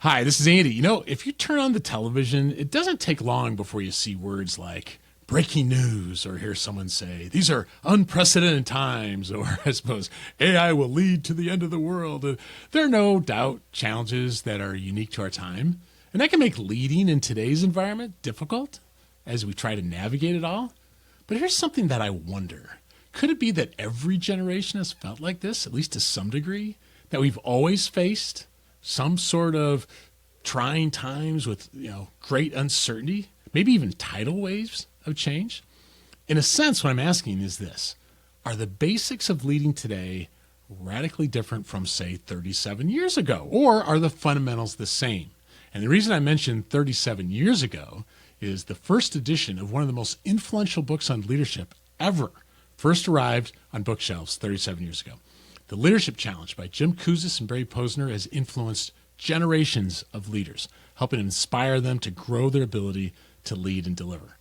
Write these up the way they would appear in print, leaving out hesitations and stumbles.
Hi, this is Andy. If you turn on the television, it doesn't take long before you see words like breaking news or hear someone say, these are unprecedented times, or I suppose AI will lead to the end of the world. There are no doubt challenges that are unique to our time, and that can make leading in today's environment difficult as we try to navigate it all. But here's something that I wonder. Could it be that every generation has felt like this, at least to some degree, that we've always faced some sort of trying times with great uncertainty, maybe even tidal waves of change? In a sense, what I'm asking is this: are the basics of leading today radically different from, say, 37 years ago, or are the fundamentals the same? And the reason I mentioned 37 years ago is the first edition of one of the most influential books on leadership ever first arrived on bookshelves 37 years ago. The Leadership Challenge by Jim Kouzes and Barry Posner has influenced generations of leaders, helping inspire them to grow their ability to lead and deliver.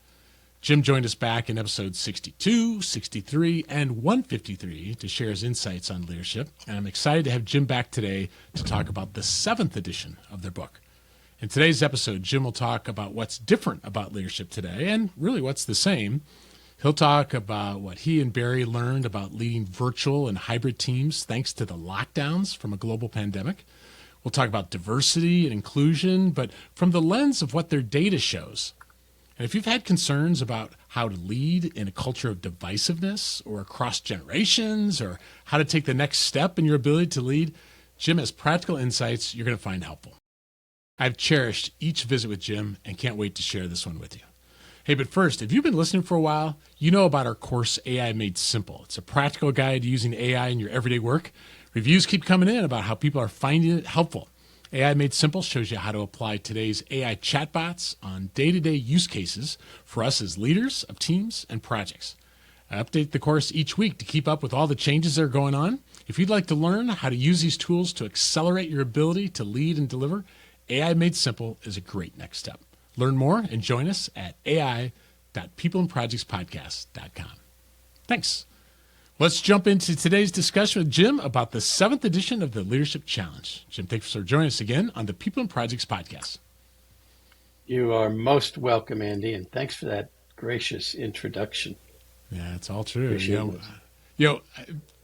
Jim joined us back in episodes 62, 63, and 153 to share his insights on leadership, and I'm excited to have Jim back today to talk about the 7th edition of their book. In today's episode, Jim will talk about what's different about leadership today, and really what's the same. He'll talk about what he and Barry learned about leading virtual and hybrid teams thanks to the lockdowns from a global pandemic. We'll talk about diversity and inclusion, but from the lens of what their data shows. And if you've had concerns about how to lead in a culture of divisiveness or across generations, or how to take the next step in your ability to lead, Jim has practical insights you're going to find helpful. I've cherished each visit with Jim and can't wait to share this one with you. Hey, but first, if you've been listening for a while, you know about our course, AI Made Simple. It's a practical guide to using AI in your everyday work. Reviews keep coming in about how people are finding it helpful. AI Made Simple shows you how to apply today's AI chatbots on day-to-day use cases for us as leaders of teams and projects. I update the course each week to keep up with all the changes that are going on. If you'd like to learn how to use these tools to accelerate your ability to lead and deliver, AI Made Simple is a great next step. Learn more and join us at ai.peopleandprojectspodcast.com. Thanks. Let's jump into today's discussion with Jim about the 7th edition of the Leadership Challenge. Jim, thanks for joining us again on the People and Projects podcast. You are most welcome, Andy, and thanks for that gracious introduction. Yeah, it's all true.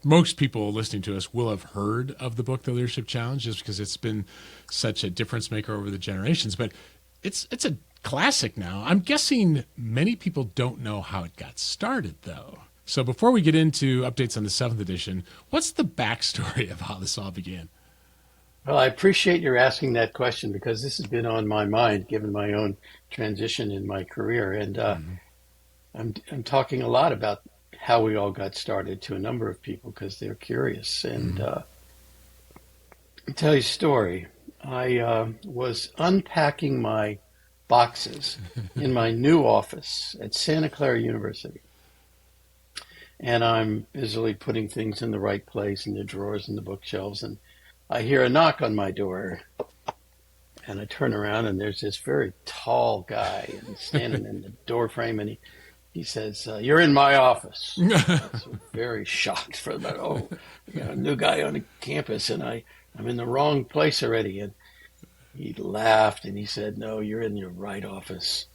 Most people listening to us will have heard of the book, The Leadership Challenge, just because it's been such a difference maker over the generations. But it's a classic now. I'm guessing many people don't know how it got started, though. So before we get into updates on the 7th edition, what's the backstory of how this all began? Well, I appreciate your asking that question because this has been on my mind given my own transition in my career. And I'm talking a lot about how we all got started to a number of people because they're curious. And I'll tell you a story. I was unpacking my boxes in my new office at Santa Clara University. And I'm busily putting things in the right place in the drawers and the bookshelves. And I hear a knock on my door. And I turn around and there's this very tall guy standing in the door frame. And he says, "You're in my office." I was very shocked for that. Oh, new guy on the campus and I'm in the wrong place already. And he laughed and he said, "No, you're in your right office.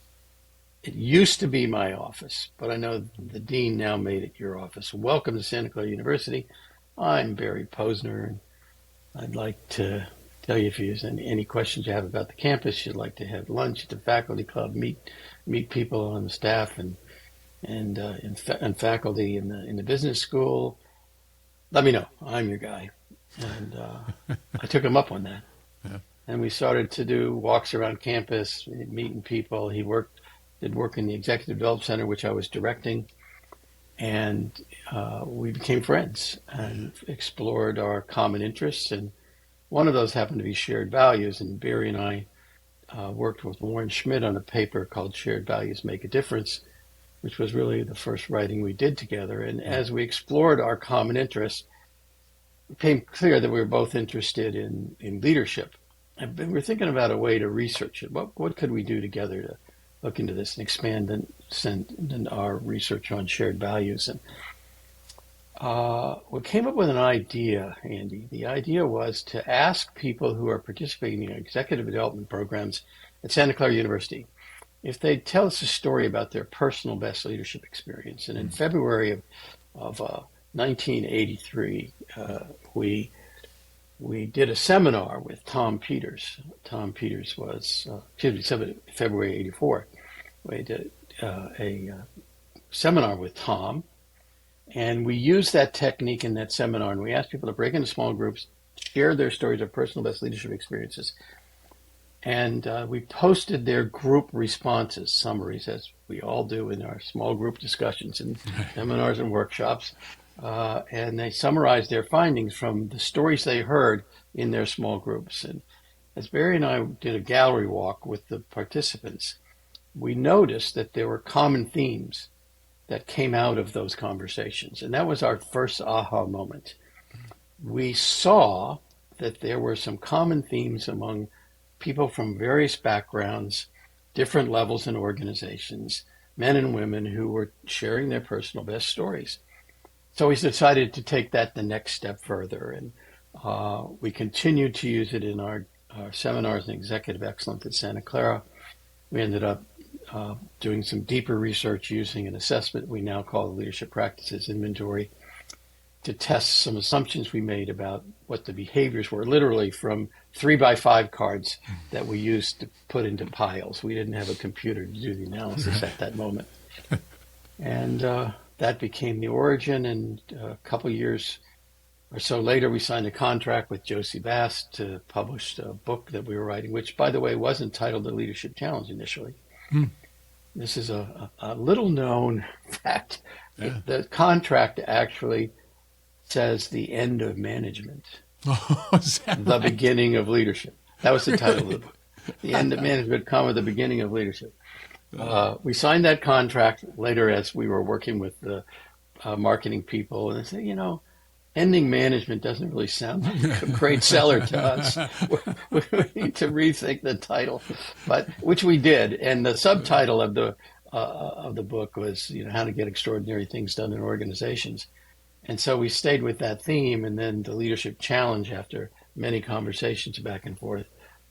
It used to be my office, but I know the dean now made it your office. Welcome to Santa Clara University. I'm Barry Posner, and I'd like to tell you if there's any questions you have about the campus, you'd like to have lunch at the faculty club, meet people on the staff and faculty in the business school. Let me know. I'm your guy." And I took him up on that. Yeah. And we started to do walks around campus, meeting people. He did work in the Executive Development Center, which I was directing. And we became friends and explored our common interests. And one of those happened to be shared values. And Barry and I worked with Warren Schmidt on a paper called Shared Values Make a Difference, which was really the first writing we did together. And as we explored our common interests, it became clear that we were both interested in leadership. And we were thinking about a way to research it. What could we do together to look into this and expand our research on shared values? And we came up with an idea, Andy. The idea was to ask people who are participating in executive development programs at Santa Clara University if they'd tell us a story about their personal best leadership experience. And in February of 1983, we did a seminar with Tom Peters. Tom Peters was, February '84. We did a seminar with Tom, and we used that technique in that seminar, and we asked people to break into small groups, share their stories of personal best leadership experiences, and we posted their group responses, summaries, as we all do in our small group discussions and seminars and workshops. And they summarized their findings from the stories they heard in their small groups. And as Barry and I did a gallery walk with the participants, we noticed that there were common themes that came out of those conversations. And that was our first aha moment. We saw that there were some common themes among people from various backgrounds, different levels in organizations, men and women who were sharing their personal best stories. So we decided to take that the next step further, and we continued to use it in our seminars in executive excellence at Santa Clara. We ended up doing some deeper research using an assessment we now call the Leadership Practices Inventory to test some assumptions we made about what the behaviors were, literally from 3x5 cards that we used to put into piles. We didn't have a computer to do the analysis at that moment. And that became the origin, and a couple years or so later, we signed a contract with Josie Bass to publish a book that we were writing, which, by the way, wasn't titled The Leadership Challenge initially. This is a little-known fact. Yeah. The contract actually says the end of management, the beginning of leadership. That was the title of the book. The end of management, the beginning of leadership. We signed that contract later as we were working with the marketing people, and they said, ending management doesn't really sound like a great seller to us. We need to rethink the title, which we did. And the subtitle of the book was, how to get extraordinary things done in organizations. And so we stayed with that theme, and then the Leadership Challenge, after many conversations back and forth,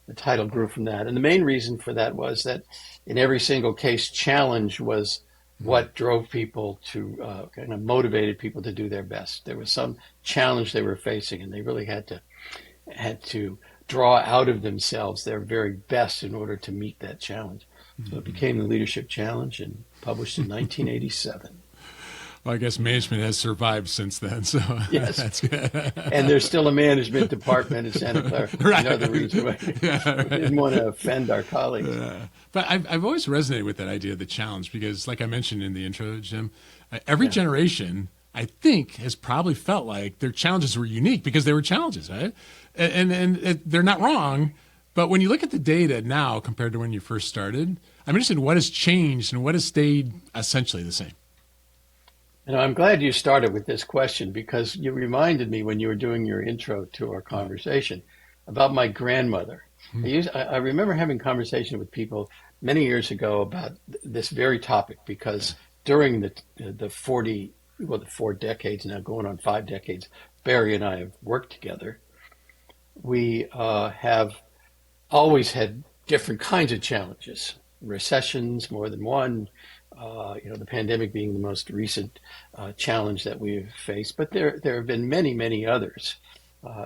the title grew from that. And the main reason for that was that in every single case, challenge was what drove people to kind of motivated people to do their best. There was some challenge they were facing, and they really had to draw out of themselves their very best in order to meet that challenge. So it became the Leadership Challenge and published in 1987. Well, I guess management has survived since then, so yes, that's good. And there's still a management department in Santa Clara. Right. Another reason why we didn't want to offend our colleagues. But I've always resonated with that idea of the challenge because, like I mentioned in the intro, Jim, every generation, I think, has probably felt like their challenges were unique because they were challenges, right? And they're not wrong. But when you look at the data now compared to when you first started, I'm interested in what has changed and what has stayed essentially the same. I'm glad you started with this question because you reminded me when you were doing your intro to our conversation about my grandmother. I remember having conversation with people many years ago about this very topic because during the 4 decades now, going on 5 decades, Barry and I have worked together. We have always had different kinds of challenges, recessions, more than one. The pandemic being the most recent challenge that we've faced, but there have been many, many others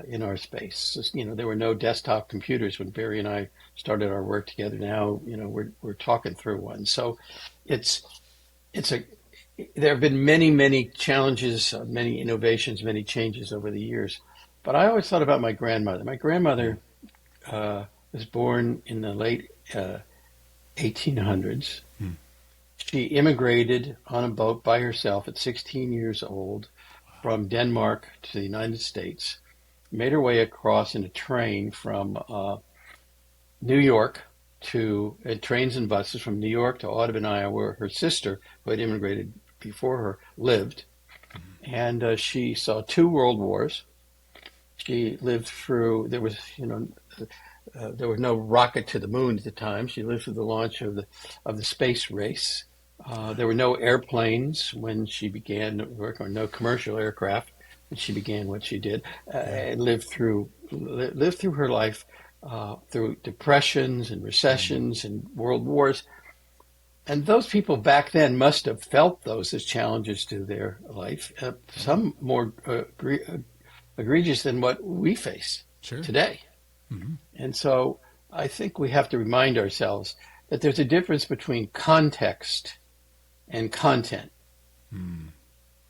in our space. There were no desktop computers when Barry and I started our work together. Now, we're talking through one. So there have been many, many challenges, many innovations, many changes over the years. But I always thought about my grandmother. My grandmother was born in the late 1800s. She immigrated on a boat by herself at 16 years old from Denmark to the United States, made her way across in a train from New York trains and buses from New York to Audubon, Iowa, where her sister, who had immigrated before her, lived. And she saw 2 world wars. She lived through, there was no rocket to the moon at the time. She lived through the launch of the space race. There were no airplanes when she began work, or no commercial aircraft when she began what she did. Yeah. And lived through her life through depressions and recessions and world wars. And those people back then must have felt those as challenges to their life, some more egregious than what we face Sure. today. Hmm. And so I think we have to remind ourselves that there's a difference between context and content. Mm.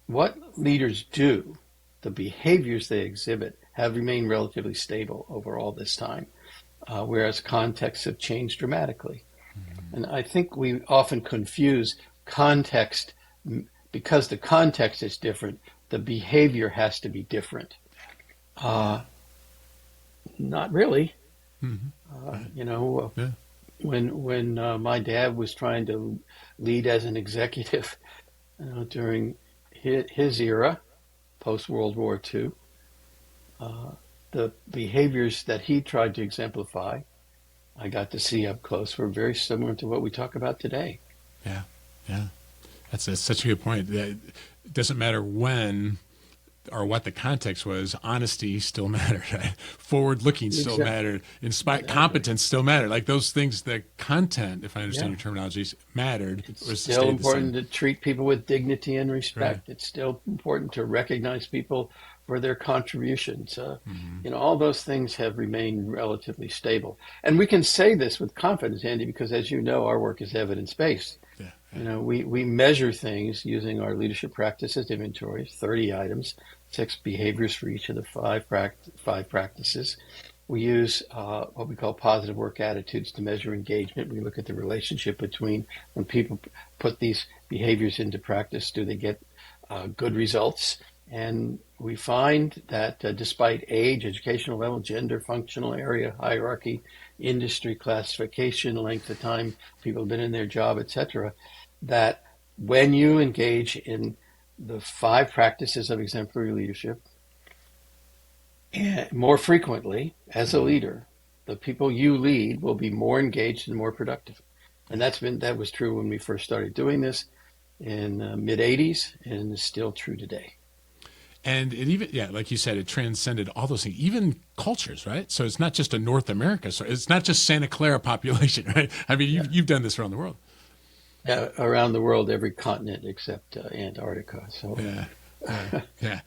What leaders do, the behaviors they exhibit, have remained relatively stable over all this time, whereas contexts have changed dramatically. And I think we often confuse context because the context is different, the behavior has to be different. Not really. Mm-hmm. Yeah. When my dad was trying to lead as an executive during his era, post World War II, the behaviors that he tried to exemplify, I got to see up close, were very similar to what we talk about today. Yeah. Yeah. That's such a good point. That it doesn't matter when or what the context was, honesty still mattered. Right? Forward-looking still mattered. Competence still mattered. Like those things, the content, if I understand your terminologies, mattered. It's still important to treat people with dignity and respect. Right. It's still important to recognize people for their contributions. All those things have remained relatively stable. And we can say this with confidence, Andy, because as you know, our work is evidence-based. Yeah. We measure things using our leadership practices inventory, 30 items, 6 behaviors for each of the five practices. We use what we call positive work attitudes to measure engagement. We look at the relationship between when people put these behaviors into practice, do they get good results? And we find that despite age, educational level, gender, functional area, hierarchy, industry classification, length of time people have been in their job, etc., that when you engage in the 5 practices of exemplary leadership, and more frequently as a leader, the people you lead will be more engaged and more productive. And that was true when we first started doing this in the mid 80s, and is still true today. And it even, like you said, it transcended all those things, even cultures, right? So it's not just a North America, so it's not just Santa Clara population, right? I mean, you've done this around the world. Yeah, around the world, every continent except Antarctica. So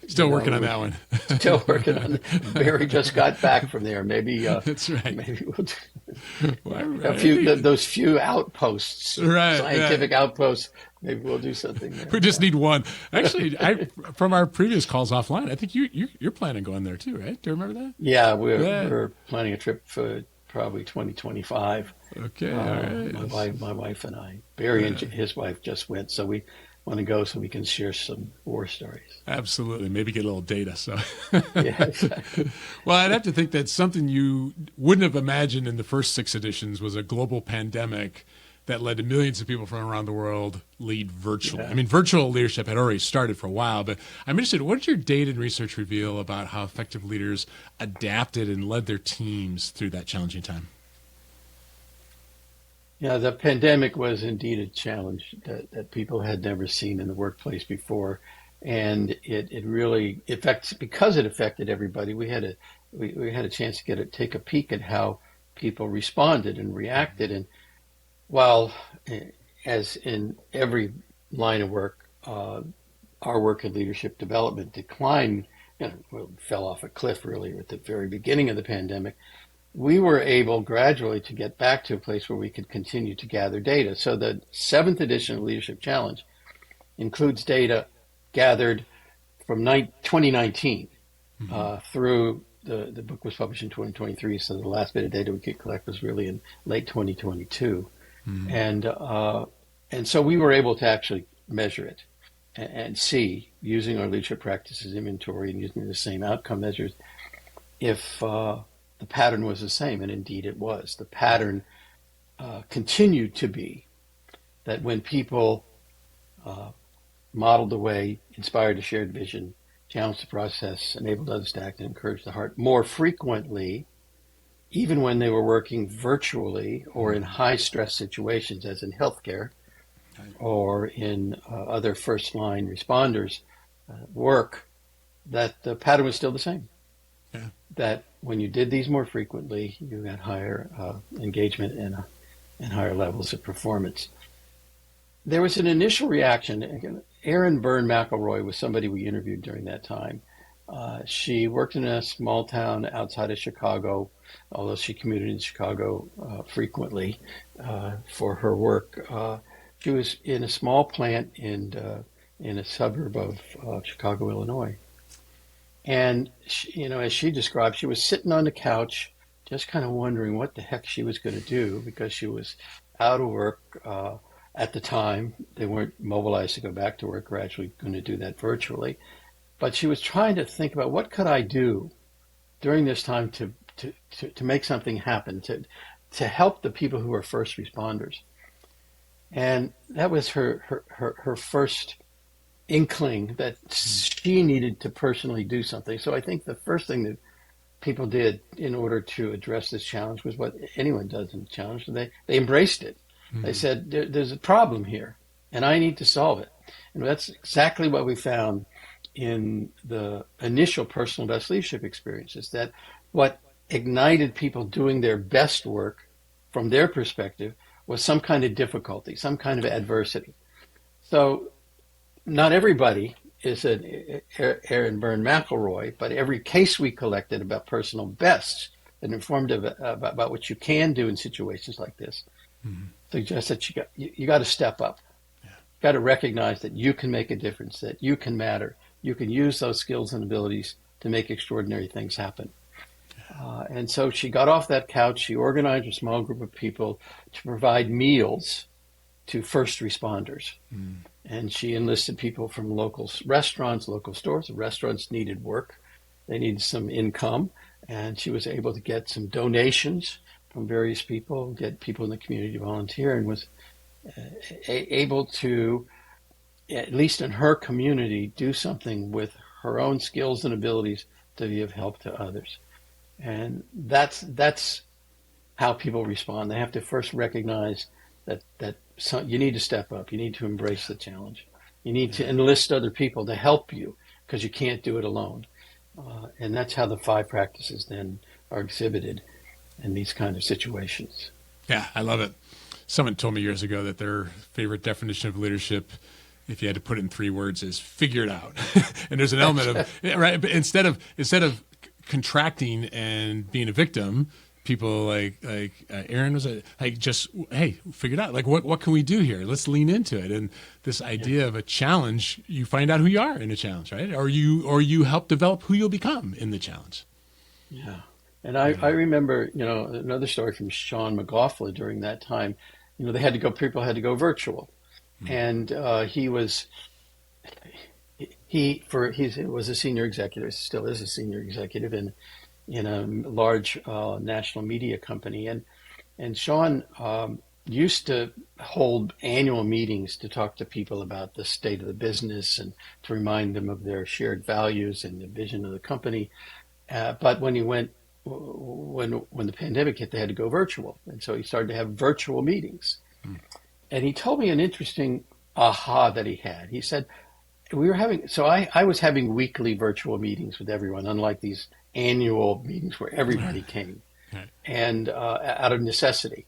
still working on that one. Still working on it. Barry just got back from there. Maybe that's right. Maybe we'll those few outposts, scientific outposts. Maybe we'll do something there. We just need one. Actually, from our previous calls offline, I think you're planning on going there too, right? Do you remember that? Yeah, we're planning a trip for probably 2025. Okay, all right. My wife and I. Barry and his wife just went, so we want to go so we can share some war stories. Absolutely. Maybe get a little data. So, yeah, exactly. Well, I'd have to think that something you wouldn't have imagined in the first 6 editions was a global pandemic that led to millions of people from around the world lead virtually. Yeah. I mean, virtual leadership had already started for a while, but I'm interested, what did your data and research reveal about how effective leaders adapted and led their teams through that challenging time? Yeah, the pandemic was indeed a challenge that people had never seen in the workplace before. And it really because it affected everybody, we had a chance to take a peek at how people responded and reacted. And while, as in every line of work, our work in leadership development declined, fell off a cliff really at the very beginning of the pandemic, we were able gradually to get back to a place where we could continue to gather data. So the 7th edition of Leadership Challenge includes data gathered from 2019 through the book was published in 2023. So the last bit of data we could collect was really in late 2022. And so we were able to actually measure it and see, using our leadership practices inventory and using the same outcome measures, if the pattern was the same, and indeed it was. The pattern continued to be that when people modeled the way, inspired a shared vision, challenged the process, enabled others to act, and encouraged the heart more frequently, even when they were working virtually or in high-stress situations, as in healthcare, or in other first line responders work, that the pattern was still the same. Yeah. That when you did these more frequently, you got higher engagement and higher levels of performance. There was an initial reaction. Again, Erin Byrne McElroy was somebody we interviewed during that time. She worked in a small town outside of Chicago, although she commuted in Chicago frequently for her work. She was in a small plant in a suburb of Chicago, Illinois. And she, as she described, she was sitting on the couch, just kind of wondering what the heck she was going to do because she was out of work at the time. They weren't mobilized to go back to work, gradually going to do that virtually. But she was trying to think about what could I do during this time to make something happen, to help the people who were first responders. And that was her first inkling that she needed to personally do something. So I think the first thing that people did in order to address this challenge was what anyone does in a challenge. They embraced it. Mm-hmm. They said, there's a problem here, and I need to solve it. And that's exactly what we found in the initial personal best leadership experiences, that what ignited people doing their best work from their perspective was some kind of difficulty, some kind of adversity. So not everybody is an Erin Byrne McElroy, but every case we collected about personal bests and informed about what you can do in situations like this suggests that you got to step up. Yeah. You got to recognize that you can make a difference, that you can matter. You can use those skills and abilities to make extraordinary things happen. And so she got off that couch. She organized a small group of people to provide meals to first responders. And she enlisted people from local restaurants, local stores. The restaurants needed work. They needed some income. And she was able to get some donations from various people, get people in the community to volunteer, and was able to, at least in her community, do something with her own skills and abilities to be of help to others. And that's how people respond. They have to first recognize that you need to step up. You need to embrace the challenge. You need to enlist other people to help you because you can't do it alone. And that's how the 5 practices then are exhibited in these kind of situations. Yeah, I love it. Someone told me years ago that their favorite definition of leadership, if you had to put it in 3 words, is figure it out. And there's an element of, right, but instead of contracting and being a victim, people like Erin was hey, figure it out. Like, what can we do here? Let's lean into it. And this idea of a challenge, you find out who you are in a challenge, right? Or you help develop who you'll become in the challenge. Yeah. And I remember, another story from Sean McLaughlin during that time. People had to go virtual. And he was a senior executive, still is a senior executive in a large national media company. And Sean used to hold annual meetings to talk to people about the state of the business and to remind them of their shared values and the vision of the company. But when the pandemic hit, they had to go virtual. And so he started to have virtual meetings. And he told me an interesting aha that he had. He said, I was having weekly virtual meetings with everyone, unlike these annual meetings where everybody came, and out of necessity.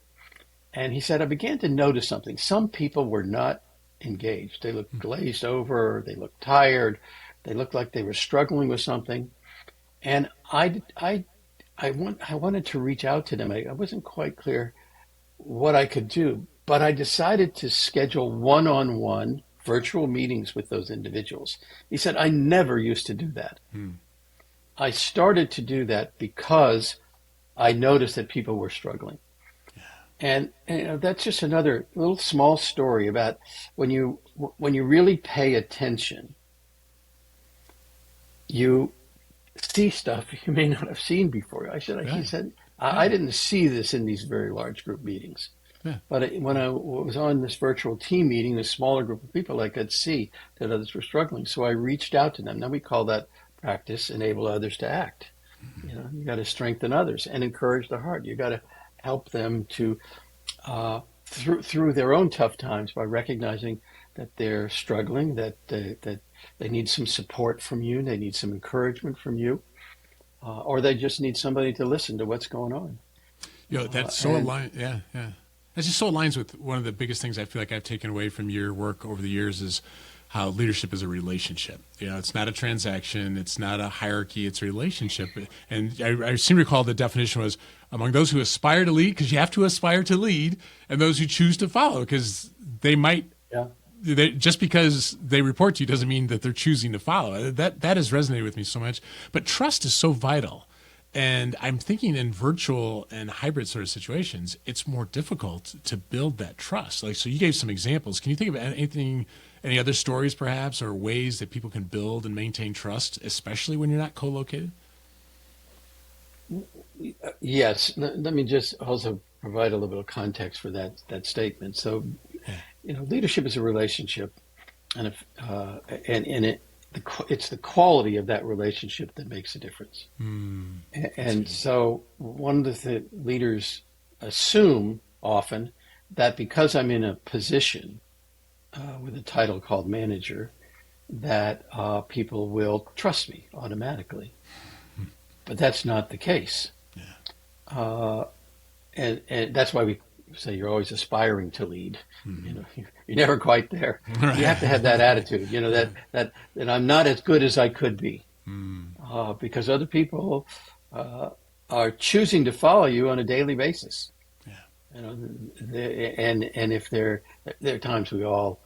And he said, I began to notice something. Some people were not engaged. They looked glazed over. They looked tired. They looked like they were struggling with something. And I wanted to reach out to them. I wasn't quite clear what I could do, but I decided to schedule one-on-one virtual meetings with those individuals. He said, I never used to do that. I started to do that because I noticed that people were struggling. And that's just another little small story about when you really pay attention, you see stuff you may not have seen before. He said, I didn't see this in these very large group meetings. Yeah. But when I was on this virtual team meeting, this smaller group of people, I could see that others were struggling. So I reached out to them. Now we call that practice enable others to act. You got to strengthen others and encourage the heart. You got to help them to through their own tough times by recognizing that they're struggling, that they need some support from you, they need some encouragement from you, or they just need somebody to listen to what's going on. That's so And aligned. Yeah, yeah. That just so aligns with one of the biggest things I feel like I've taken away from your work over the years is how leadership is a relationship. It's not a transaction. It's not a hierarchy. It's a relationship. And I seem to recall the definition was among those who aspire to lead, because you have to aspire to lead, and those who choose to follow, because they might. yeah, Just because they report to you doesn't mean that they're choosing to follow. That has resonated with me so much. But trust is so vital. And I'm thinking in virtual and hybrid sort of situations, it's more difficult to build that trust. So you gave some examples. Can you think of anything, any other stories perhaps, or ways that people can build and maintain trust, especially when you're not co-located? yes. Let me just also provide a little bit of context for that statement. So, leadership is a relationship, and if and it's the quality of that relationship that makes a difference. And so one of the leaders assume often that because I'm in a position with a title called manager, that people will trust me automatically. But that's not the case. And that's why we say you're always aspiring to lead. You're never quite there. Right. You have to have that attitude, that I'm not as good as I could be, because other people are choosing to follow you on a daily basis. And if there are times we all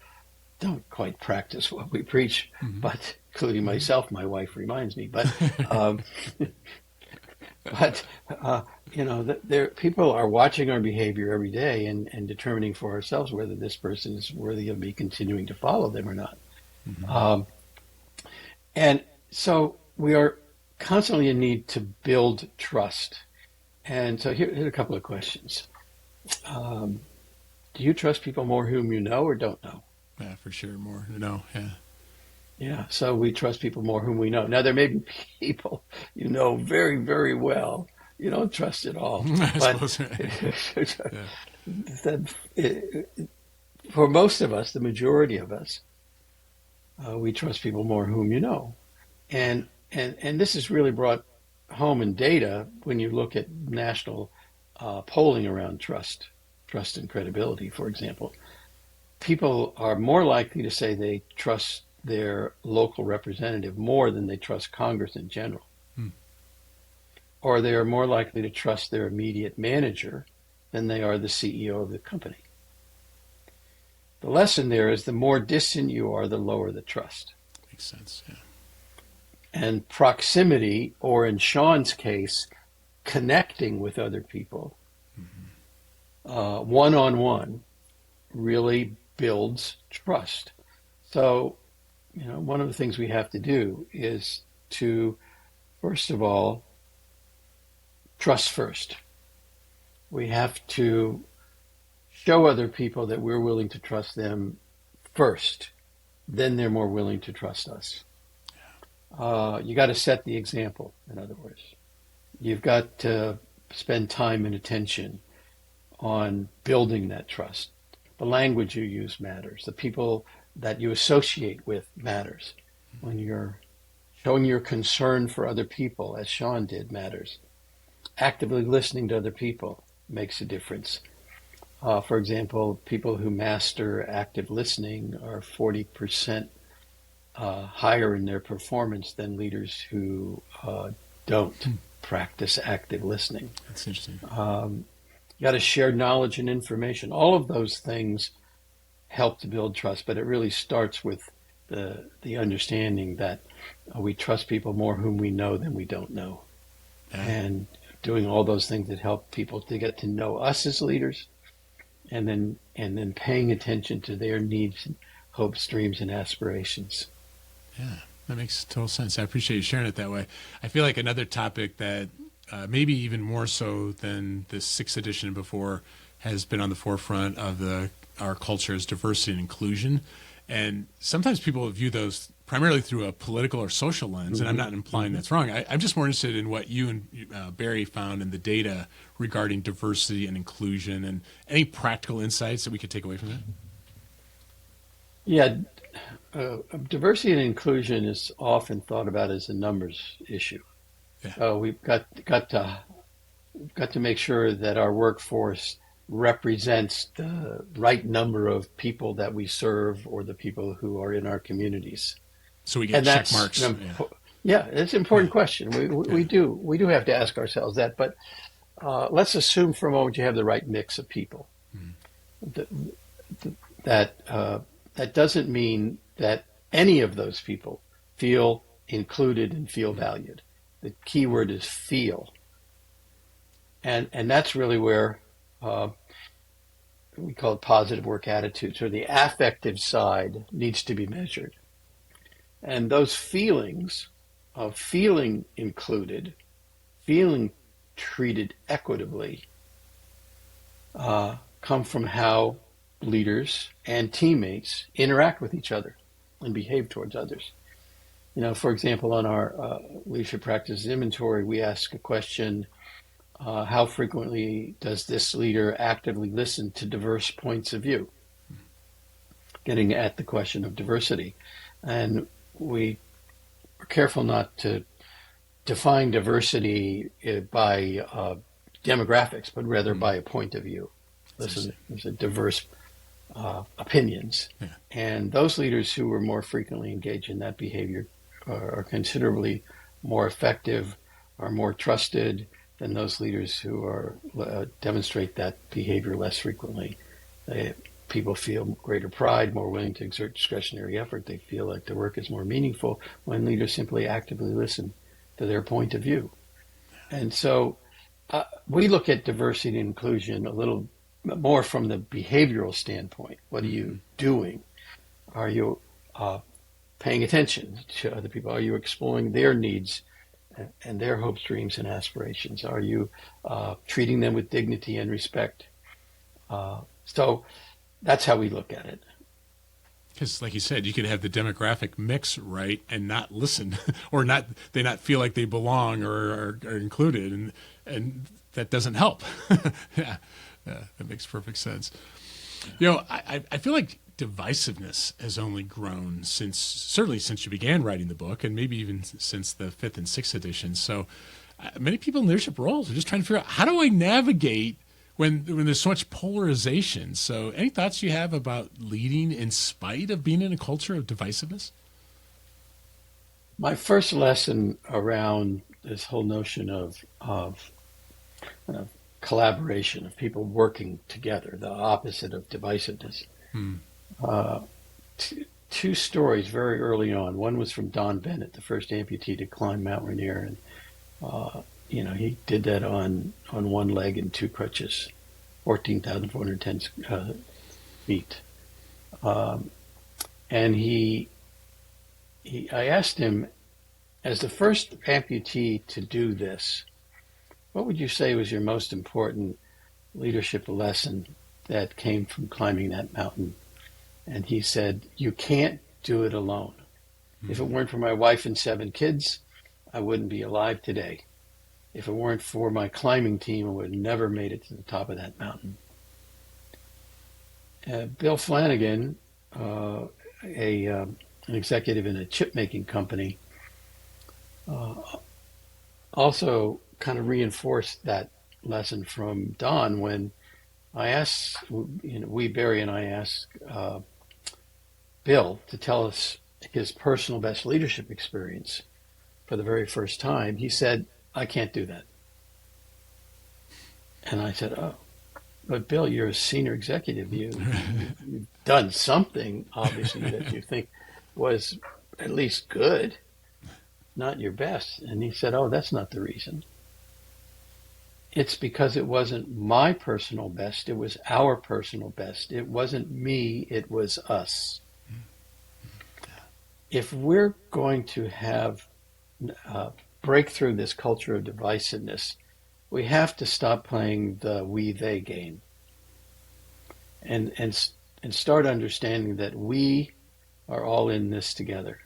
don't quite practice what we preach, but including myself, my wife reminds me, but there people are watching our behavior every day and determining for ourselves whether this person is worthy of me continuing to follow them or not. And so we are constantly in need to build trust. And so here are a couple of questions. Do you trust people more whom you know or don't know? Yeah, for sure. More. No. Yeah. Yeah, so we trust people more whom we know. Now, there may be people you know very, very well you don't trust at all. I But suppose. Yeah. for most of us, the majority of us, we trust people more whom you know. And this is really brought home in data when you look at national polling around trust and credibility, for example. People are more likely to say they trust their local representative more than they trust Congress in general. Or they are more likely to trust their immediate manager than they are the CEO of the company. The lesson there is the more distant you are, the lower the trust. Makes sense. Yeah. And proximity, or in Sean's case, connecting with other people, one-on-one, really builds trust. So, one of the things we have to do is to, first of all, trust first. We have to show other people that we're willing to trust them first. Then they're more willing to trust us. You got to set the example, in other words. You've got to spend time and attention on building that trust. The language you use matters. The people that you associate with matters. When you're showing your concern for other people, as Sean did, matters. Actively listening to other people makes a difference. For example, people who master active listening are 40% higher in their performance than leaders who don't practice active listening. That's interesting. You got to share knowledge and information. All of those things help to build trust, but it really starts with the understanding that we trust people more whom we know than we don't know. And doing all those things that help people to get to know us as leaders, and then paying attention to their needs, hopes, dreams, and aspirations. Yeah, that makes total sense. I appreciate you sharing it that way. I feel like another topic that maybe even more so than the 6th edition and before has been on the forefront of our culture is diversity and inclusion. And sometimes people view those primarily through a political or social lens, and I'm not implying that's wrong. I'm just more interested in what you and Barry found in the data regarding diversity and inclusion, and any practical insights that we could take away from that. Yeah, diversity and inclusion is often thought about as a numbers issue. Yeah. We've got to make sure that our workforce represents the right number of people that we serve or the people who are in our communities. So we get check marks. Yeah, it's an important question. We do have to ask ourselves that. But let's assume for a moment you have the right mix of people. That doesn't mean that any of those people feel included and feel valued. The key word is feel. And that's really where we call it positive work attitudes, or the affective side needs to be measured. And those feelings of feeling included, feeling treated equitably, come from how leaders and teammates interact with each other and behave towards others. For example, on our leadership practices inventory, we ask a question, how frequently does this leader actively listen to diverse points of view? Getting at the question of diversity. And we are careful not to define diversity by demographics, but rather by a point of view. There's a diverse opinions. Yeah. And those leaders who are more frequently engaged in that behavior are considerably more effective, are more trusted than those leaders who are demonstrate that behavior less frequently. People feel greater pride, more willing to exert discretionary effort. They feel like their work is more meaningful when leaders simply actively listen to their point of view. And so we look at diversity and inclusion a little more from the behavioral standpoint. What are you doing? Are you paying attention to other people? Are you exploring their needs and their hopes, dreams, and aspirations? Are you treating them with dignity and respect? So that's how we look at it. Because, like you said, you could have the demographic mix right and not listen, or they not feel like they belong or are included, and that doesn't help. Yeah, that makes perfect sense. I feel like divisiveness has only grown certainly since you began writing the book, and maybe even since the 5th and 6th editions. So many people in leadership roles are just trying to figure out, how do I navigate when there's so much polarization? So any thoughts you have about leading in spite of being in a culture of divisiveness? My first lesson around this whole notion of collaboration, of people working together, the opposite of divisiveness. Two stories very early on. One was from Don Bennett, the first amputee to climb Mount Rainier, and he did that on one leg and two crutches, 14,410 feet. And I asked him, as the first amputee to do this, what would you say was your most important leadership lesson that came from climbing that mountain? And he said, you can't do it alone. If it weren't for my wife and 7 kids, I wouldn't be alive today. If it weren't for my climbing team, I would have never made it to the top of that mountain. Bill Flanagan, an executive in a chip-making company, also kind of reinforced that lesson from Don when I asked, Barry and I asked Bill to tell us his personal best leadership experience for the very first time. He said, I can't do that. And I said, oh, but Bill, you're a senior executive. You've done something, obviously, that you think was at least good, not your best. And he said, oh, that's not the reason. It's because it wasn't my personal best. It was our personal best. It wasn't me. It was us. If we're going to have break through this culture of divisiveness, we have to stop playing the we-they game and start understanding that we are all in this together.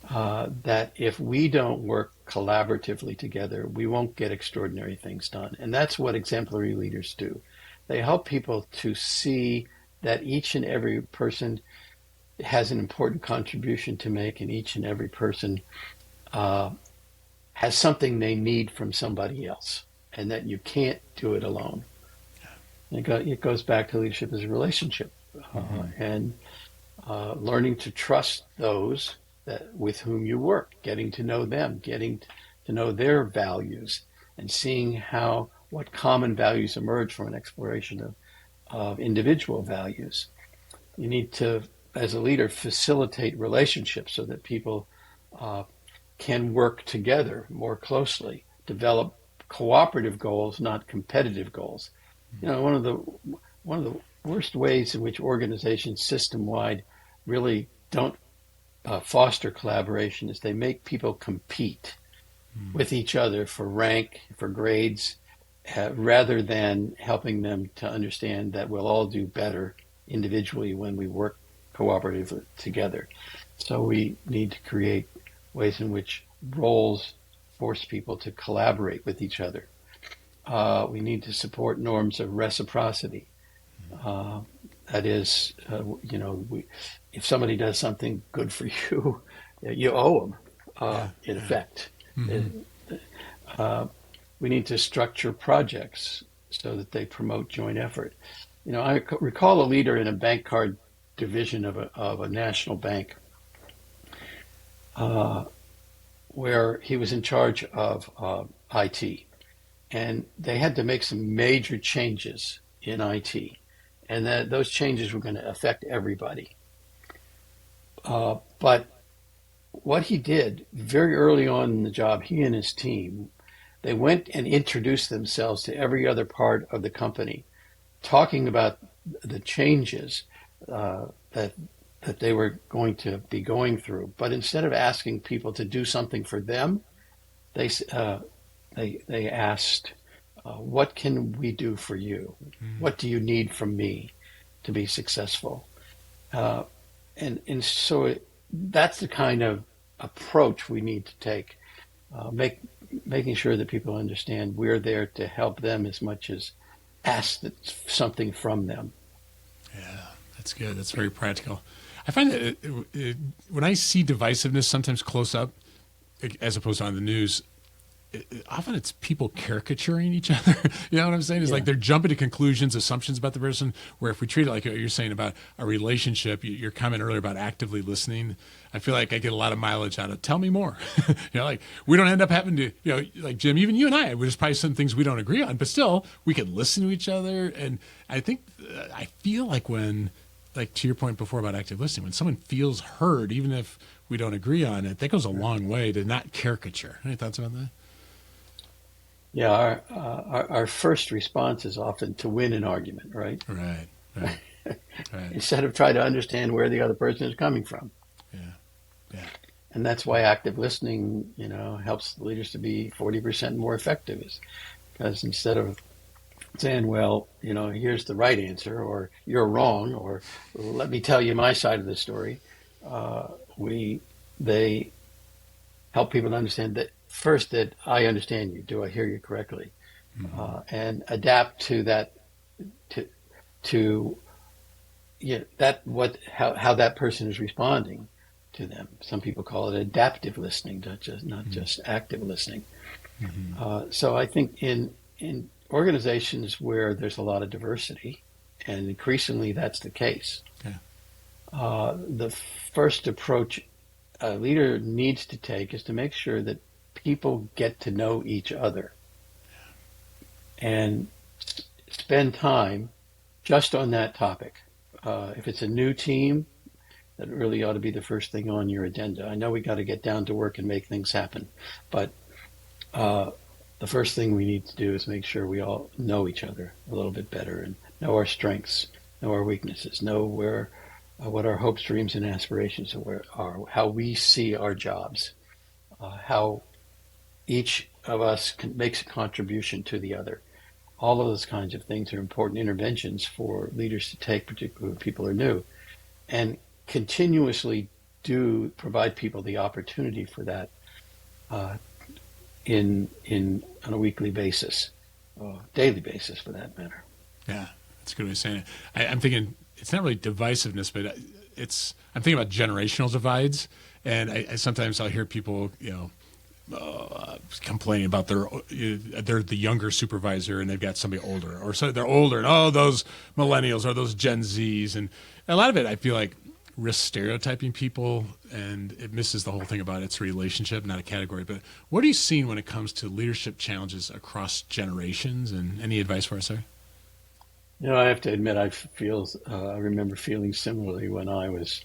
that if we don't work collaboratively together, we won't get extraordinary things done. And that's what exemplary leaders do. They help people to see that each and every person has an important contribution to make, and each and every person uh, has something they need from somebody else, and that you can't do it alone. It goes back to leadership as a relationship, and learning to trust those that with whom you work, getting to know them, getting to know their values, and seeing how what common values emerge from an exploration of individual values. You need to, as a leader, facilitate relationships so that people uh, can work together more closely, develop cooperative goals, not competitive goals. You know, one of the worst ways in which organizations system wide really don't foster collaboration is they make people compete with each other for rank, for grades, rather than helping them to understand that we'll all do better individually when we work cooperatively together. So we need to create ways in which roles force people to collaborate with each other. We need to support norms of reciprocity. Uh, that is, if somebody does something good for you, you owe them, Yeah. in Yeah. effect. Mm-hmm. Uh, we need to structure projects so that they promote joint effort. I recall a leader in a bank card division of a national bank uh, where he was in charge of IT. And they had to make some major changes in IT. And that those changes were going to affect everybody. But what he did very early on in the job, he and his team, they went and introduced themselves to every other part of the company, talking about the changes that they were going to be going through. But instead of asking people to do something for them, they uh, they asked, "What can we do for you? Mm-hmm. What do you need from me to be successful?" Uh, and so that's the kind of approach we need to take, making sure that people understand we're there to help them as much as ask something from them. Yeah, that's good. That's very practical. I find that when I see divisiveness sometimes close up, as opposed to on the news, often it's people caricaturing each other. You know what I'm saying? It's like Yeah, they're jumping to conclusions, assumptions about the person. Where if we treat it like what you're saying about a relationship, your comment earlier about actively listening, I feel like I get a lot of mileage out of. Tell me more. Like we don't end up having to, like Jim, even you and I, there's probably some things we don't agree on, but still we can listen to each other. And I think I feel like when, like to your point before about active listening, when someone feels heard, even if we don't agree on it, that goes a long way to not caricature. Any thoughts about that? yeah. Our first response is often to win an argument, right? Right, right, right. Instead of try to understand where the other person is coming from. Yeah, yeah. And that's why active listening, helps leaders to be 40% more effective. Is because instead of saying, well, here's the right answer, or you're wrong, or let me tell you my side of the story, uh, we they help people to understand that first that I understand you. Do I hear you correctly? Mm-hmm. And adapt to that to to that what how that person is responding to them. Some people call it adaptive listening, not just active listening. Mm-hmm. So I think in organizations where there's a lot of diversity, and increasingly that's the case, Yeah. the first approach a leader needs to take is to make sure that people get to know each other and spend time just on that topic. If it's a new team, that really ought to be the first thing on your agenda. I know we got to get down to work and make things happen, but uh, the first thing we need to do is make sure we all know each other a little bit better and know our strengths, know our weaknesses, know where what our hopes, dreams, and aspirations are, how we see our jobs, how each of us makes a contribution to the other. All of those kinds of things are important interventions for leaders to take, particularly when people are new, and continuously do provide people the opportunity for that in on a weekly basis, daily basis for that matter. Yeah, that's a good way of saying it. I'm thinking it's not really divisiveness, but I'm thinking about generational divides, and I sometimes I'll hear people, complaining about they're the younger supervisor and they've got somebody older, or so they're older, and those millennials or those Gen Zs, and a lot of it I feel like risks stereotyping people, and it misses the whole thing about it's a relationship, not a category. But what are you seeing when it comes to leadership challenges across generations, and any advice for us there? I have to admit, I remember feeling similarly when I was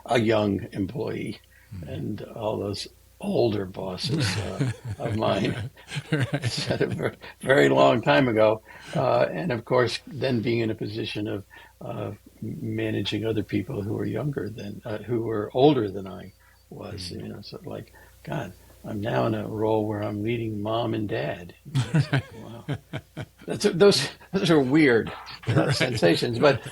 a young employee, and all those older bosses of mine said a very long time ago, and of course, then being in a position of managing other people who were older than I was, so like, God, I'm now in a role where I'm leading mom and dad. It's like, wow. Those are weird sensations, but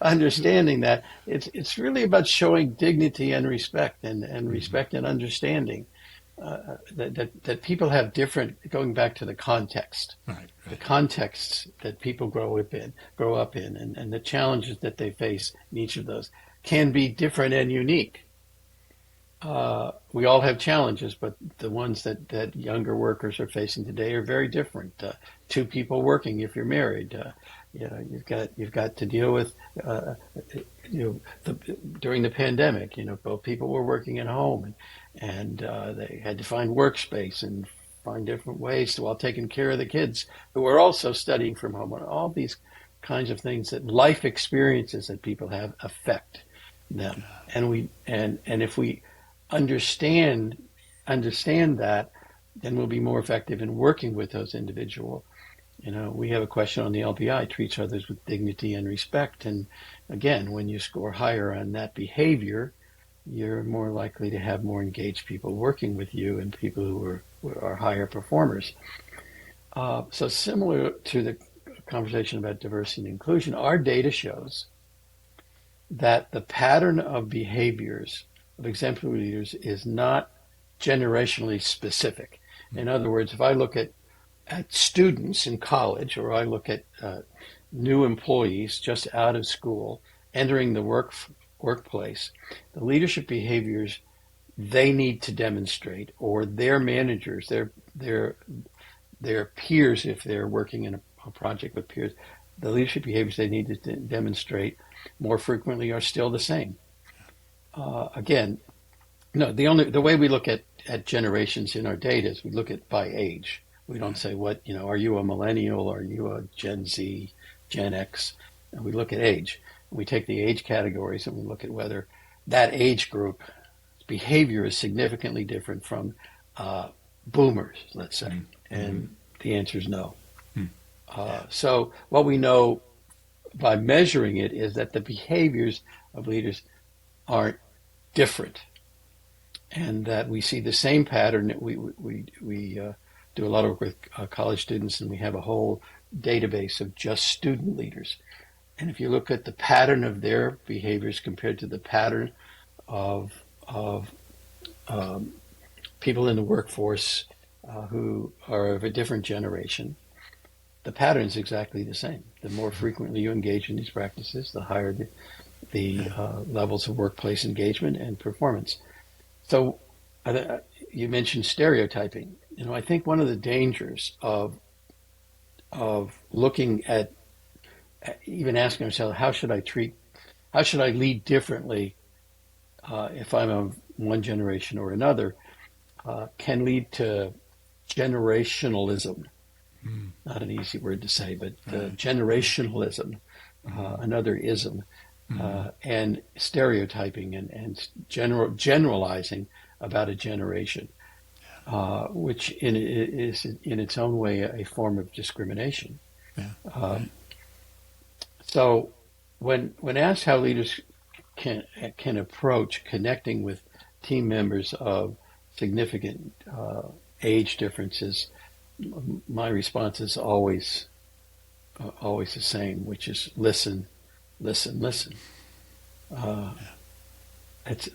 understanding that it's really about showing dignity and respect, and respect and understanding that people have different. Going back to the context, Right. the contexts that people grow up in, and the challenges that they face in each of those can be different and unique. We all have challenges, but the ones that younger workers are facing today are very different. Two people working, if you're married, you've got to deal with, during the pandemic, both people were working at home, and they had to find workspace and find different ways while taking care of the kids who were also studying from home. All these kinds of things, that life experiences that people have affect them, and if we understand that, then we'll be more effective in working with those individuals. We have a question on the LBI: treats others with dignity and respect. And again, when you score higher on that behavior, you're more likely to have more engaged people working with you, and people who are higher performers. So similar to the conversation about diversity and inclusion, our data shows that the pattern of behaviors of exemplary leaders is not generationally specific. In other words, if I look at students in college, or I look at new employees just out of school entering the workplace, the leadership behaviors they need to demonstrate, or their managers, their peers, if they're working in a project with peers, the leadership behaviors they need to demonstrate more frequently are still the same. Again, no, the way we look at generations in our data is we look at by age. We don't say are you a millennial, are you a Gen Z, Gen X? And we look at age. We take the age categories and we look at whether that age group behavior is significantly different from boomers, let's say. Mm-hmm. And the answer is no. So what we know by measuring it is that the behaviors of leaders aren't different, and that we see the same pattern. We do a lot of work with college students, and we have a whole database of just student leaders. And if you look at the pattern of their behaviors compared to the pattern of people in the workforce who are of a different generation, the pattern is exactly the same. The more frequently you engage in these practices, the higher the levels of workplace engagement and performance. So you mentioned stereotyping. I think one of the dangers of looking at, even asking ourselves, how should I lead differently if I'm of one generation or another, can lead to generationalism. Not an easy word to say, but generationalism, another ism, and stereotyping and generalizing about a generation, which is in its own way a form of discrimination. So when asked how leaders can approach connecting with team members of significant age differences, my response is always the same, which is listen.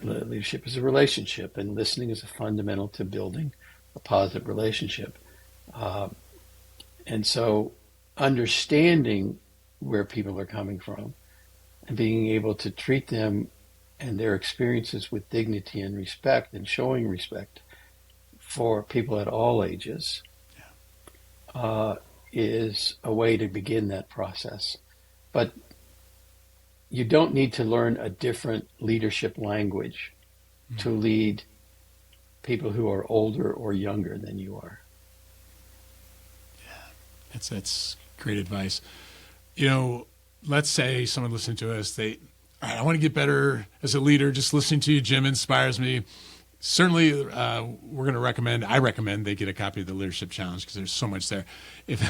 Leadership is a relationship, and listening is a fundamental to building a positive relationship. Uh, and so, understanding where people are coming from and being able to treat them and their experiences with dignity and respect, and showing respect for people at all ages, uh, is a way to begin that process. But you don't need to learn a different leadership language to lead people who are older or younger than you are. That's great advice. You know, let's say someone listening to us, I want to get better as a leader. Just listening to you, Jim, inspires me. Certainly, I recommend they get a copy of the Leadership Challenge because there's so much there. If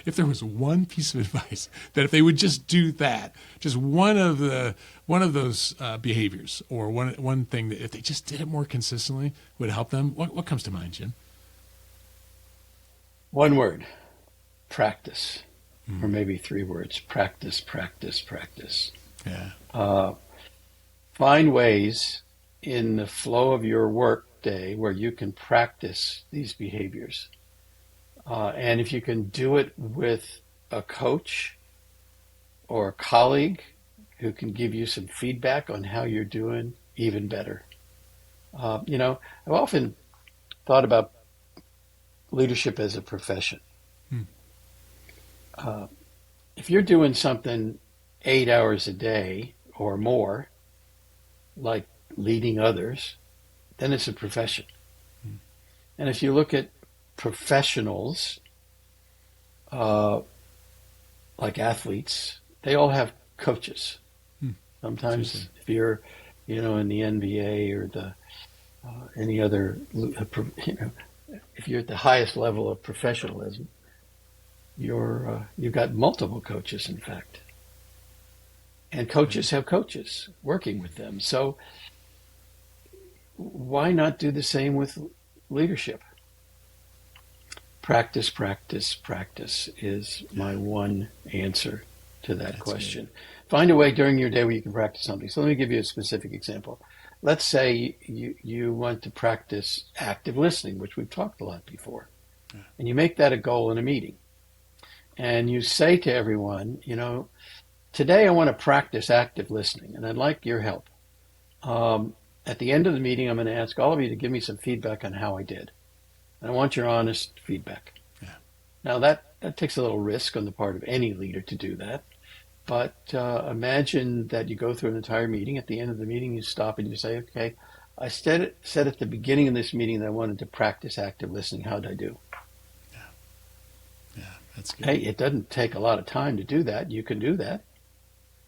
if there was one piece of advice that if they would just do that, just one of those behaviors, or one thing that if they just did it more consistently would help them, what comes to mind, Jim? One word: practice, or maybe three words: practice, practice, practice. Yeah. Find ways in the flow of your work day where you can practice these behaviors. And if you can do it with a coach or a colleague who can give you some feedback on how you're doing, even better. I've often thought about leadership as a profession. If you're doing something 8 hours a day or more, like leading others, then it's a profession. And if you look at professionals, like athletes, they all have coaches. Sometimes if you're, in the NBA or any other, if you're at the highest level of professionalism, you've got multiple coaches, in fact. And coaches have coaches working with them. So why not do the same with leadership? Practice, practice, practice is my one answer to that question. Good. Find a way during your day where you can practice something. So let me give you a specific example. Let's say you want to practice active listening, which we've talked a lot before. Yeah. And you make that a goal in a meeting. And you say to everyone, today I want to practice active listening, and I'd like your help. At the end of the meeting, I'm going to ask all of you to give me some feedback on how I did. And I want your honest feedback. Yeah. Now, that takes a little risk on the part of any leader to do that. But imagine that you go through an entire meeting. At the end of the meeting, you stop and you say, okay, I said at the beginning of this meeting that I wanted to practice active listening. How did I do? Yeah, that's good. Hey, it doesn't take a lot of time to do that. You can do that.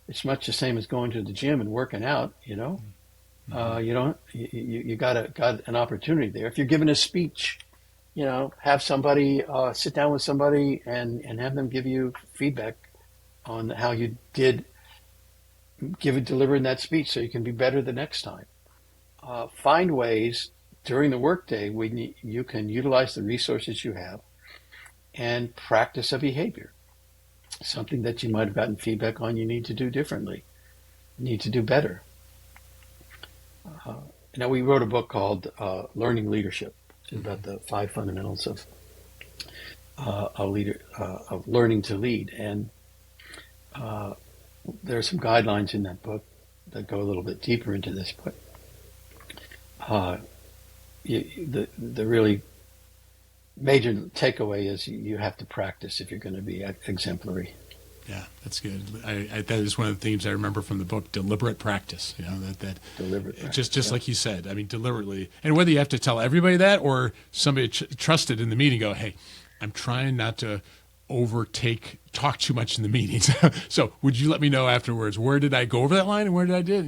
It's much the same as going to the gym and working out, You got an opportunity there. If you're giving a speech, have somebody sit down with somebody and have them give you feedback on how you did delivering that speech so you can be better the next time. Find ways during the workday when you can utilize the resources you have and practice a behavior. Something that you might have gotten feedback on you need to do differently, you need to do better. We wrote a book called Learning Leadership, which is about the 5 fundamentals of learning to lead. And there are some guidelines in that book that go a little bit deeper into this. But the really major takeaway is you have to practice if you're going to be exemplary. Yeah, that's good. That is one of the themes I remember from the book, deliberate practice. That deliberate practice, just like you said. I mean, deliberately. And whether you have to tell everybody that or somebody trusted in the meeting go, hey, I'm trying not to talk too much in the meetings. So would you let me know afterwards, where did I go over that line and where did I did?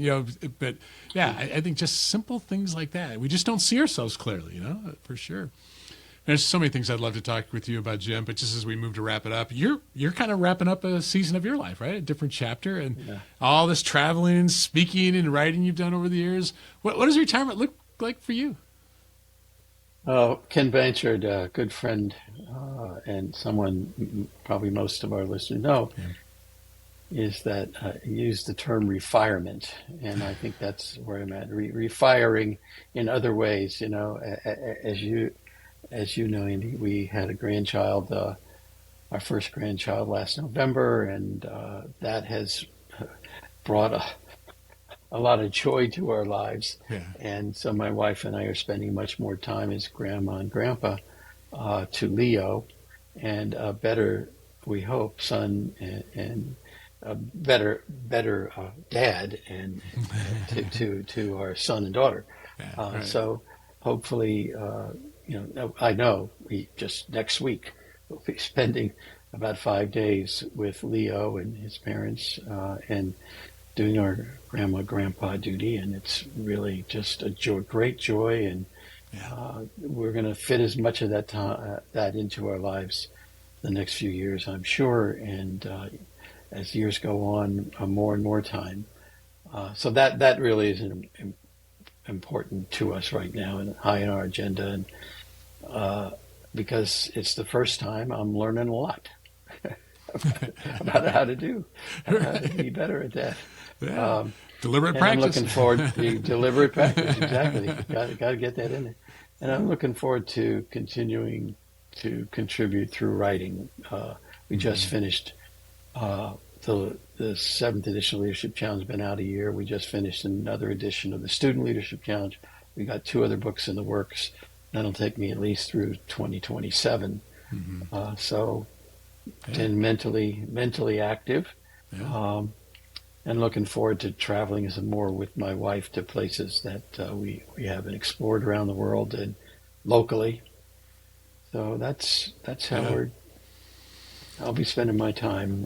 But yeah, I think just simple things like that. We just don't see ourselves clearly, for sure. There's so many things I'd love to talk with you about, Jim, but just as we move to wrap it up, you're kind of wrapping up a season of your life, right? A different chapter, and all this traveling and speaking and writing you've done over the years. What does retirement look like for you? Ken Blanchard, a good friend and someone probably most of our listeners know, is that use the term refirement, and I think that's where I'm at. Refiring in other ways, as you know, Andy, we had a grandchild, our first grandchild last November, and that has brought a lot of joy to our lives. Yeah. And so my wife and I are spending much more time as grandma and grandpa to Leo, and a better, we hope, son and a better dad and to our son and daughter. Yeah, right. So hopefully, I know we just next week we'll be spending about 5 days with Leo and his parents and doing our grandma grandpa duty, and it's really just a great joy, and Yeah. we're going to fit as much of that into our lives the next few years, I'm sure, and as years go on, more and more time. So that really is important to us right now and high on our agenda, and because it's the first time I'm learning a lot about how to be better at that. Yeah. Deliberate And I'm practice. looking forward to deliberate practice. Exactly. Got to get that in there. And I'm looking forward to continuing to contribute through writing. We just finished the seventh edition of Leadership Challenge. Been out a year. We just finished another edition of the Student Leadership Challenge. We got 2 other books in the works. That'll take me at least through 2027. So, Yeah. and mentally active. Yeah. And looking forward to traveling some more with my wife to places that we haven't explored around the world and locally. So that's how Yeah. I'll be spending my time.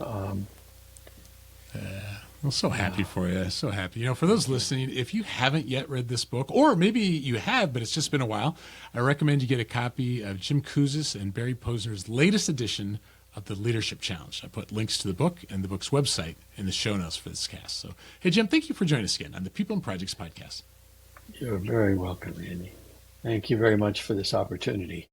Well, so happy for you. So happy. For those listening, if you haven't yet read this book, or maybe you have, but it's just been a while, I recommend you get a copy of Jim Kouzes and Barry Posner's latest edition of the Leadership Challenge. I put links to the book and the book's website in the show notes for this cast. So, hey, Jim, thank you for joining us again on the People and Projects podcast. You're very welcome, Andy. Thank you very much for this opportunity.